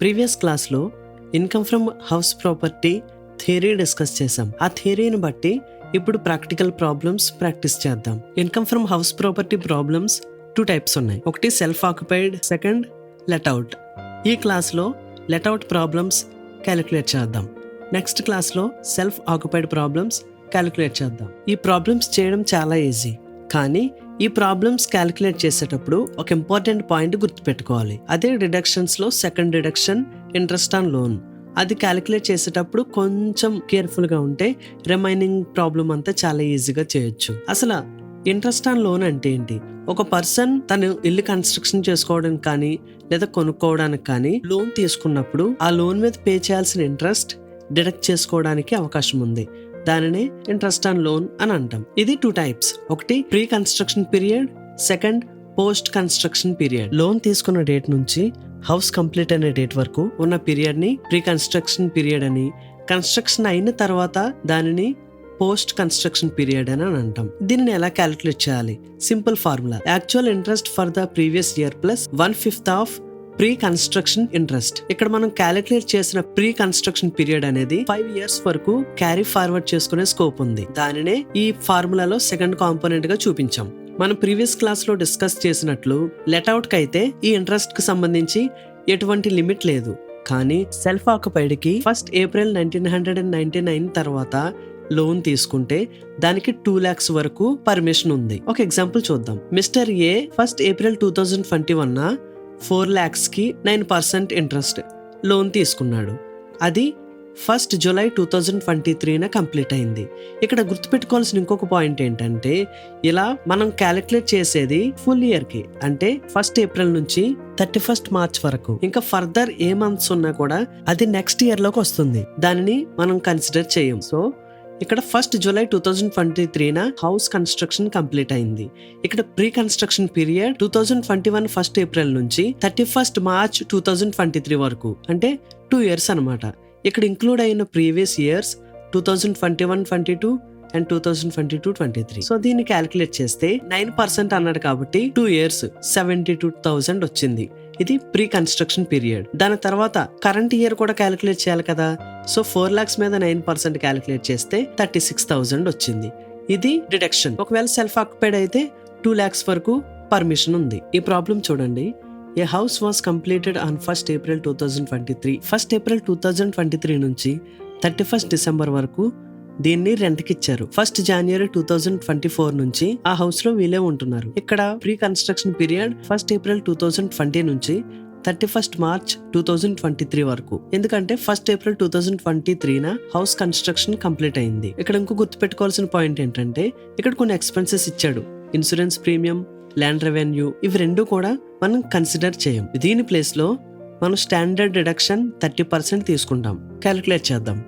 Previous క్లాస్లో income from house property theory discuss చేసాం. ఆ థియరీని బట్టి ఇప్పుడు ప్రాక్టికల్ ప్రాబ్లమ్స్ ప్రాక్టీస్ చేద్దాం. Income from house property problems 2 types ఉన్నాయి. ఒకటి సెల్ఫ్ ఆక్యుపైడ్, సెకండ్ లెట్అవుట్. ఈ క్లాస్లో లెట్అవుట్ ప్రాబ్లమ్స్ క్యాలిక్యులేట్ చేద్దాం. నెక్స్ట్ క్లాస్లో సెల్ఫ్ ఆక్యుపైడ్ ప్రాబ్లమ్స్ క్యాలిక్యులేట్ చేద్దాం. ఈ ప్రాబ్లమ్స్ చేయడం చాలా ఈజీ, కానీ ఈ ప్రాబ్లమ్స్ క్యాలిక్యులేట్ చేసేటప్పుడు ఒక ఇంపార్టెంట్ పాయింట్ గుర్తుపెట్టుకోవాలి. అదే డిడక్షన్స్ లో second deduction interest on loan. అది క్యాలిక్యులేట్ చేసేటప్పుడు కొంచెం కేర్ఫుల్ గా ఉంటే రిమైనింగ్ ప్రాబ్లం అంతా చాలా ఈజీగా చేయొచ్చు. అసలు ఇంట్రెస్ట్ ఆన్ లోన్ అంటే ఏంటి? ఒక పర్సన్ తను ఇల్లు కన్స్ట్రక్షన్ చేసుకోవడానికి కానీ లేదా కొనుక్కోవడానికి కానీ లోన్ తీసుకున్నప్పుడు ఆ లోన్ మీద పే చేయాల్సిన ఇంట్రెస్ట్ డిడక్ట్ చేసుకోవడానికి అవకాశం ఉంది. దానినే ఇంట్రెస్ట్ ఆన్ లోన్ అని అంటాం. ఇది 2 టైప్స్. ఒకటి pre construction period, second post construction period. Loan తీసుకున్న డేట్ నుంచి హౌస్ కంప్లీట్ అనే డేట్ వరకు ఉన్న పీరియడ్ ని ప్రీ కన్స్ట్రక్షన్ పీరియడ్ అని, కన్స్ట్రక్షన్ అయిన తర్వాత దానిని పోస్ట్ కన్స్ట్రక్షన్ పీరియడ్ అని అంటాం. దీనిని ఎలా క్యాలిక్యులేట్ చేయాలి? Simple formula: actual interest for the previous year plus 1/5 of pre construction interest. ఇక్కడ మనం క్యాలిక్యులేట్ చేసిన ప్రీ కన్స్ట్రక్షన్ పీరియడ్ అనేది 5 ఇయర్స్ వరకు క్యారీ ఫార్వర్డ్ చేసుకునే స్కోప్ ఉంది. దానినే ఈ ఫార్ములాలో సెకండ్ కాంపోనెంట్ గా చూపించాం. మనం ప్రీవియస్ క్లాస్ లో డిస్కస్ చేసినట్లు లెట్అవుట్ కి అయితే ఈ ఇంట్రెస్ట్ కి సంబంధించి ఎటువంటి లిమిట్ లేదు. కానీ సెల్ఫ్ ఆక్యుపైడ్ కి 1 ఏప్రిల్ 1999 తర్వాత లోన్ తీసుకుంటే దానికి 2 lakhs వరకు పర్మిషన్ ఉంది. ఒక ఎగ్జాంపుల్ చూద్దాం. మిస్టర్ ఏ 1 ఏప్రిల్ 2021 4 lakhs కి 9% ఇంట్రెస్ట్ లోన్ తీసుకున్నాడు. అది 1 జూలై 2023 కంప్లీట్ అయింది. ఇక్కడ గుర్తుపెట్టుకోవాల్సిన ఇంకొక పాయింట్ ఏంటంటే, ఇలా మనం క్యాలిక్యులేట్ చేసేది ఫుల్ ఇయర్ కి, అంటే 1 ఏప్రిల్ నుంచి 31 మార్చ్ వరకు. ఇంకా ఫర్దర్ ఏ మంత్స్ ఉన్నా కూడా అది నెక్స్ట్ ఇయర్ లోకి వస్తుంది. దానిని మనం కన్సిడర్ చేయం. సో ఇక్కడ 1 జూలై 2023 హౌస్ కన్స్ట్రక్షన్ కంప్లీట్ అయింది. ఇక్కడ ప్రీ కన్స్ట్రక్షన్ పీరియడ్ 2021 1 ఏప్రిల్ నుంచి 31 మార్చ్ 2023 వరకు, అంటే 2 years అనమాట. ఇక్కడ ఇంక్లూడ్ అయిన ప్రీవియస్ ఇయర్స్ 2021-22 అండ్ 2022-23. సో దీన్ని క్యాలిక్యులేట్ చేస్తే 9% అన్నాడు కాబట్టి 2 years 72,000 వచ్చింది. ఇది ప్రీ కన్స్ట్రక్షన్ పీరియడ్. దాని తర్వాత కరెంట్ ఇయర్ కూడా క్యాలిక్యులేట్ చేయాలి కదా. సో 4 lakhs మీద 9% క్యాలిక్యులేట్ చేస్తే 36,000 వచ్చింది. ఇది డిడక్షన్. ఒకవేళ సెల్ఫ్ ఆక్యుపైడ్ అయితే 2 lakhs వరకు పర్మిషన్ ఉంది. ఈ ప్రాబ్లం చూడండి. A house was completed on 1 April 2023. 1 April 2023 నుంచి 31 డిసెంబర్ వరకు దీన్ని రెంట్కి ఇచ్చారు. 1 జనవరి 2024 నుంచి ఆ హౌస్ లో వీళ్ళే ఉంటున్నారు. ఇక్కడ ప్రీ కన్స్ట్రక్షన్ పీరియడ్ 1 ఏప్రిల్ 2020 నుంచి 31 మార్చ్ 2023 వరకు. ఎందుకంటే 1 ఏప్రిల్ 2023 హౌస్ కన్స్ట్రక్షన్ కంప్లీట్ అయింది. ఇక్కడ ఇంకో గుర్తుపెట్టుకోవాల్సిన పాయింట్ ఏంటంటే, ఇక్కడ కొన్ని ఎక్స్పెన్సెస్ ఇచ్చాడు. ఇన్సూరెన్స్ ప్రీమియం, ల్యాండ్ రెవెన్యూ, ఇవి రెండు కూడా మనం కన్సిడర్ చేయం. దీని ప్లేస్ లో మనం స్టాండర్డ్ డిడక్షన్ 30% తీసుకుంటాం. క్యాలిక్యులేట్ చేద్దాం.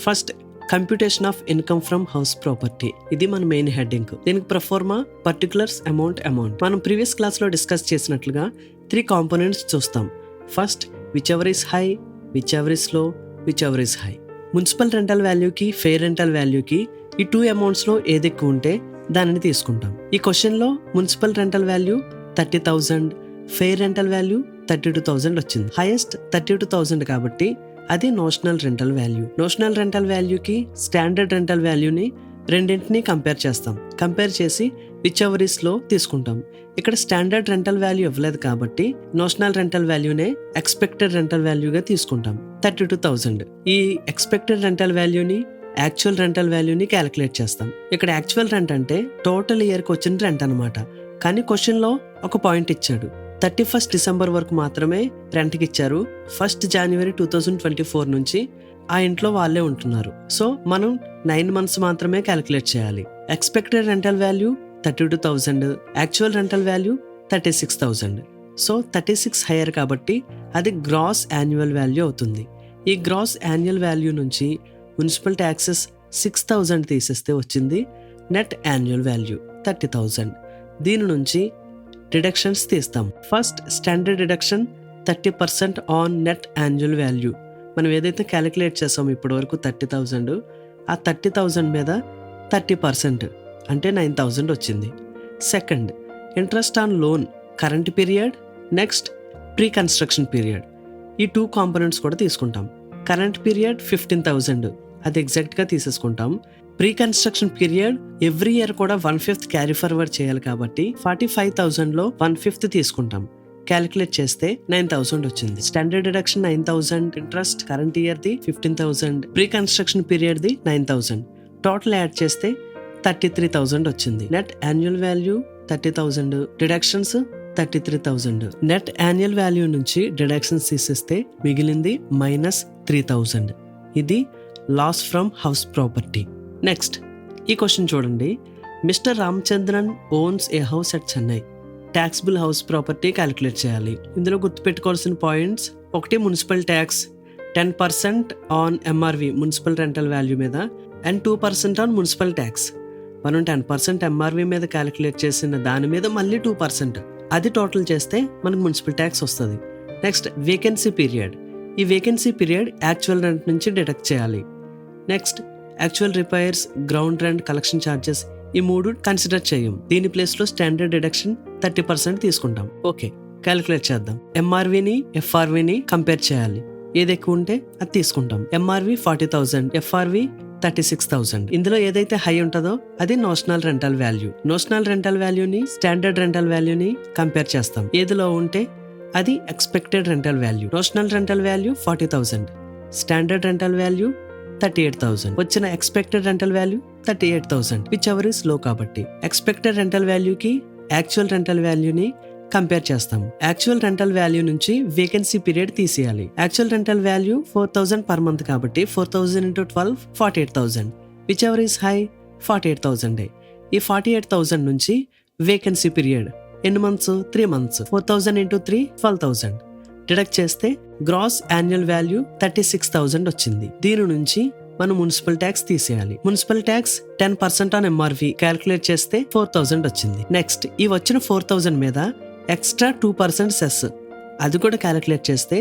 First, computation of income from house property. ఇది మన మెయిన్ హెడ్డింగ్. దీనికి ప్రొఫార్మా, పర్టికులర్స్, అమౌంట్. మనం ప్రీవియస్ క్లాస్ లో డిస్కస్ చేసినట్లుగా 3 కాంపోనెంట్స్ చూస్తాం. First, whichever is high, whichever is low, whichever is high. Municipal rental వాల్యూకి, fair rental వాల్యూకి ఈ 2 amounts లో ఏది ఎక్కువ ఉంటే దానిని తీసుకుంటాం. ఈ క్వశ్చన్ లో municipal rental value 30,000, fair rental value 32,000 వచ్చింది. హైయెస్ట్ 32,000 కాబట్టి అది notional rental value. Notional rental వాల్యూకి స్టాండర్డ్ రెంటల్ వాల్యూని రెండింటినీ కంపేర్ చేస్తాం. కంపేర్ చేసి విచ్ ఎవర్ ఇస్ లో తీసుకుంటాం. ఇక్కడ స్టాండర్డ్ రెంటల్ వాల్యూ ఇవ్వలేదు కాబట్టి నోషనల్ రెంటల్ వాల్యూనే ఎక్స్పెక్టెడ్ రెంటల్ వాల్యూగా తీసుకుంటాం, 32,000. ఈ ఎక్స్పెక్టెడ్ రెంటల్ వాల్యూని యాక్చువల్ రెంటల్ వాల్యూని క్యాలిక్యులేట్ చేస్తాం. ఇక్కడ యాక్చువల్ రెంట్ అంటే టోటల్ ఇయర్ కి వచ్చిన రెంట్ అనమాట. కానీ క్వశ్చన్ లో ఒక పాయింట్ ఇచ్చాడు. 31 డిసెంబర్ వరకు మాత్రమే రెంట్కి ఇచ్చారు. 1 జనవరి 2024 నుంచి ఆ ఇంట్లో వాళ్ళే ఉంటున్నారు. సో మనం 9 months మాత్రమే క్యాలిక్యులేట్ చేయాలి. Expected rental value 32,000, actual rental value 36,000. So 36 hire కాబట్టి అది గ్రాస్ యాన్యువల్ వాల్యూ అవుతుంది. ఈ గ్రాస్ యాన్యువల్ వాల్యూ నుంచి మున్సిపల్ ట్యాక్సెస్ 6,000 తీసేస్తే వచ్చింది నెట్ యాన్యువల్ వాల్యూ 30,000. దీని నుంచి డిడక్షన్స్ తీస్తాం. First, standard deduction 30% on net annual value. మనం ఏదైతే క్యాలిక్యులేట్ చేసామో ఇప్పటి వరకు 30,000, ఆ 30,000 మీద 30% అంటే 9,000 వచ్చింది. Second, interest on loan current period, next pre construction period. ఈ 2 కాంపోనెంట్స్ కూడా తీసుకుంటాం. కరెంట్ పీరియడ్ 15,000 అది ఎగ్జాక్ట్గా తీసేసుకుంటాం. Pre construction period every year కూడా 1/5 క్యారీ ఫార్వర్డ్ చేయాలి కాబట్టి 45,000లో 1/5 తీసుకుంటాం. క్యాలిక్యులేట్ చేస్తే 9,000 వచ్చింది. స్టాండర్డ్ డిడక్షన్ 9,000, ఇంట్రెస్ట్ కరెంట్ ఇయర్ది 15,000, ప్రీ కన్స్ట్రక్షన్ పీరియడ్ది 9,000, టోటల్ యాడ్ చేస్తే 33,000 వచ్చింది. Net annual value 30,000, deductions 33,000. Net annual value నుంచి డిడక్షన్స్ తీసేస్తే మిగిలింది -3,000. ఇది loss from house property. Next ఈ క్వశ్చన్ చూడండి. Mister Ramachandran owns a house at Chennai. Taxable house property calculate చేయాలి. ఇందులో గుర్తుపెట్టుకోవాల్సిన points: 1 municipal tax 10% on MRV municipal rental value మీద అండ్ 2% ఆన్ మున్సిపల్ ట్యాక్స్. మనం 10% ఎంఆర్వి మీద క్యాలిక్యులేట్ చేసిన దాని మీద మళ్ళీ 2%, అది టోటల్ చేస్తే మనకు మున్సిపల్ ట్యాక్స్ వస్తుంది. Next vacancy period. ఈ వేకెన్సీ పీరియడ్ యాక్చువల్ రెంట్ నుంచి డిడక్ట్ చేయాలి. Next actual repairs, ground rent, collection charges ఈ 3 కన్సిడర్ చేయం. దీని ప్లేస్లో స్టాండర్డ్ డిడక్షన్ 30% తీసుకుంటాం. ఓకే, క్యాలిక్యులేట్ చేద్దాం. ఎంఆర్విని ఎఫ్ఆర్విని కంపేర్ చేయాలి. ఏది ఎక్కువ ఉంటే అది తీసుకుంటాం. ఎంఆర్వి 40,000, ఎఫ్ఆర్వి 36,000. ఇందులో ఏదైతే హై ఉంటుందో అది notional rental value. Notional rental వాల్యూని స్టాండర్డ్ రెంటల్ వాల్యూని కంపేర్ చేస్తాం. ఏదిలో ఉంటే అది expected rental value. Notional rental value 40,000, standard rental value 38,000, వచ్చిన expected rental value 38,000, which ever is లో కాబట్టి ఎక్స్పెక్టెడ్ రెంటల్ వాల్యూకి యాక్చువల్ రెంటల్ వాల్యూని కంపేర్ చేస్తాం. యాక్చువల్ రెంటల్ వాల్యూ నుంచి వేకెన్సీ పీరియడ్ తీసేయాలి. Actual rental value 4,000 per month కాబట్టి 4,000 × 12 48,000, విచ్ ఎవర్ ఇస్ హై 48,000. ఈ 48,000 నుంచి వేకెన్సీ పీరియడ్ ఎన్ని మంత్స్? 3 మంత్స్. 4,000 × 3 12,000 డిడక్ట్ చేస్తే గ్రాస్ యాన్యువల్ వాల్యూ 36,000 వచ్చింది. దీని నుంచి మనం మున్సిపల్ ట్యాక్స్ తీసేయాలి. Municipal tax 10% on MRV calculate చేస్తే 4,000 వచ్చింది. నెక్స్ట్ ఈ వచ్చిన 4,000 మీద ఎక్స్ట్రా 2% సెస్, అది కూడా క్యాలిక్యులేట్ చేస్తే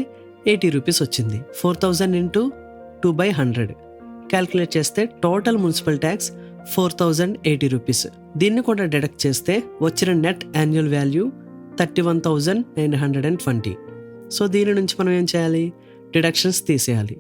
80 రూపీస్ వచ్చింది. 4,000 × 2/100 క్యాలిక్యులేట్ చేస్తే టోటల్ మున్సిపల్ ట్యాక్స్ 4,080 రూపీస్. దీన్ని కూడా డిడక్ట్ చేస్తే వచ్చిన నెట్ యాన్యువల్ వాల్యూ 31,920. సో దీని నుంచి మనం ఏం చేయాలి? డిడక్షన్స్ తీసేయాలి.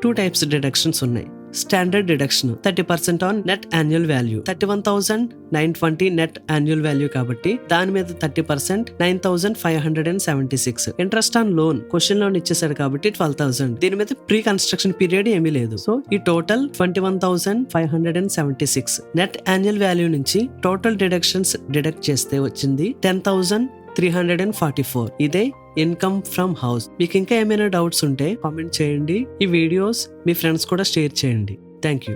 2 టైప్స్ డిడక్షన్స్ ఉన్నాయి. Standard deduction 30% on net annual value. 31,920 net annual value కాబట్టి దాని మీద 30% 9,576. Interest on loan question loan ఇచ్చేసాడు కాబట్టి 12,000. దీని మీద ప్రీ కన్స్ట్రక్షన్ పీరియడ్ ఏమీ లేదు. సో ఈ టోటల్ 21,576. నెట్ యాన్యువల్ వాల్యూ నుంచి టోటల్ డిడక్షన్స్ డిడక్ట్ చేస్తే వచ్చింది 10,344. ఇదే ఇన్కమ్ ఫ్రమ్ హౌస్. మీకు ఇంకా ఏమైనా డౌట్స్ ఉంటే కామెంట్ చేయండి. ఈ వీడియోస్ మీ ఫ్రెండ్స్ కూడా షేర్ చేయండి. Thank you.